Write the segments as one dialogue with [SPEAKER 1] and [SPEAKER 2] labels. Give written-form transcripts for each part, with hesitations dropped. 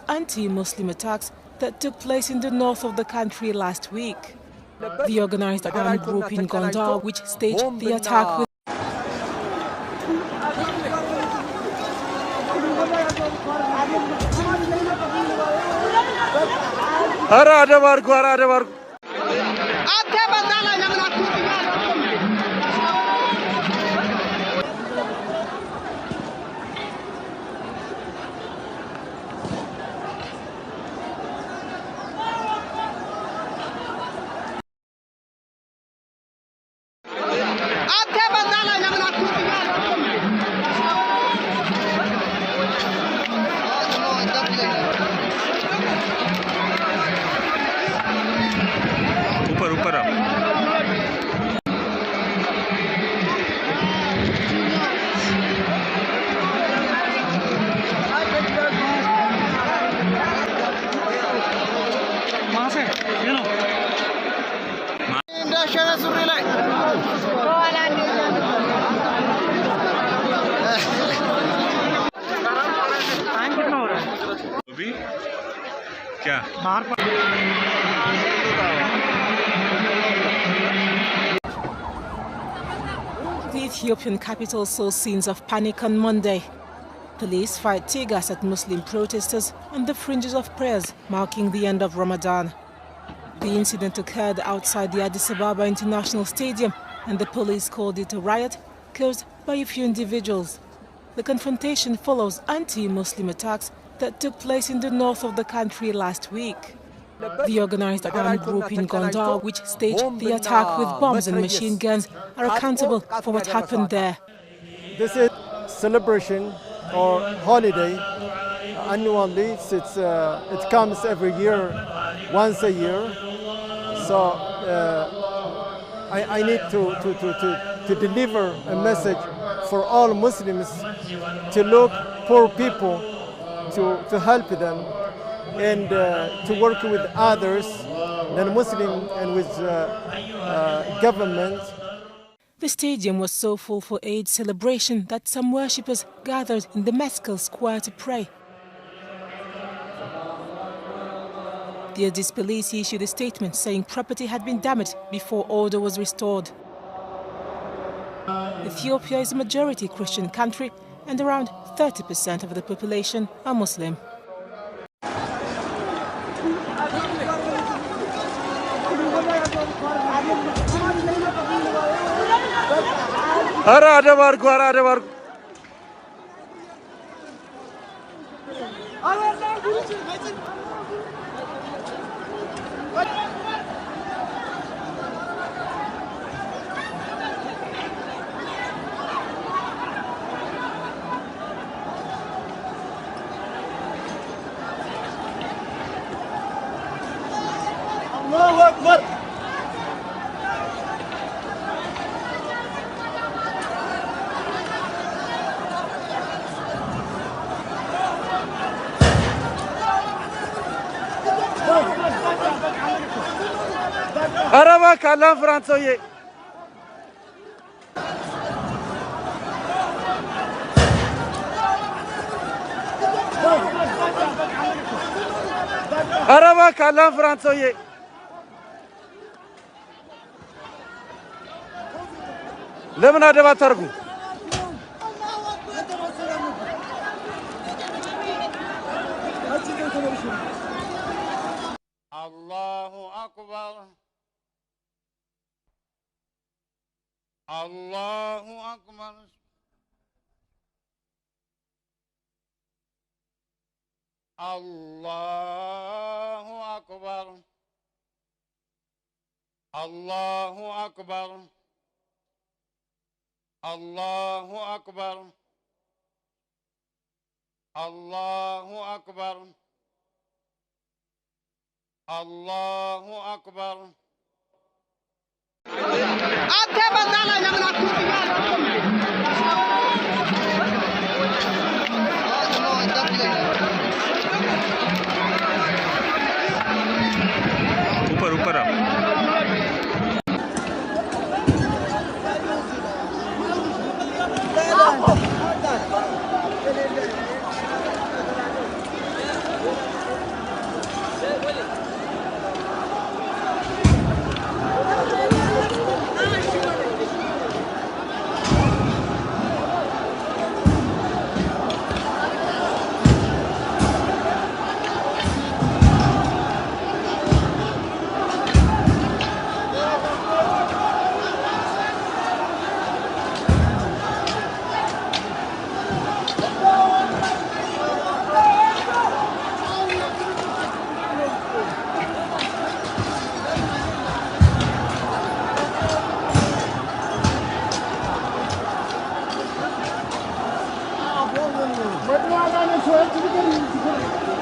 [SPEAKER 1] anti-Muslim attacks that took place in the north of the country last week. The organized armed group in Gondar, which staged the attack with The Ethiopian capital saw scenes of panic on Monday. Police fired tear gas at Muslim protesters on the fringes of prayers marking the end of Ramadan. The incident occurred outside the Addis Ababa International Stadium, and the police called it a riot caused by a few individuals. The confrontation follows anti-Muslim attacks that took place in the north of the country last week. The organized armed group in Gondar, which staged the attack with bombs and machine guns, are accountable for what happened there.
[SPEAKER 2] This is celebration or holiday annually. It comes every year, once a year. So I need to deliver a message for all Muslims to look poor people, to help them, and to work with others than Muslim and with government.
[SPEAKER 1] The stadium was so full for Eid celebration that some worshippers gathered in the Mescal square to pray. The Addis police issued a statement saying property had been damaged before order was restored. Ethiopia is a majority Christian country, and around 30% of the population are Muslim.
[SPEAKER 3] Araba kalan Fransoye. Araba kalan Fransoye. ለምን አደባ ታርጉ? አላሁ አክበር አላሁ አክበር አላሁ አክበር አላሁ አክበር الله أكبر الله أكبر الله أكبر ऊपर ऊपर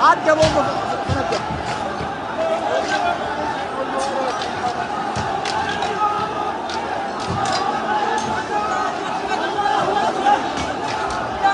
[SPEAKER 4] عاد جابوهم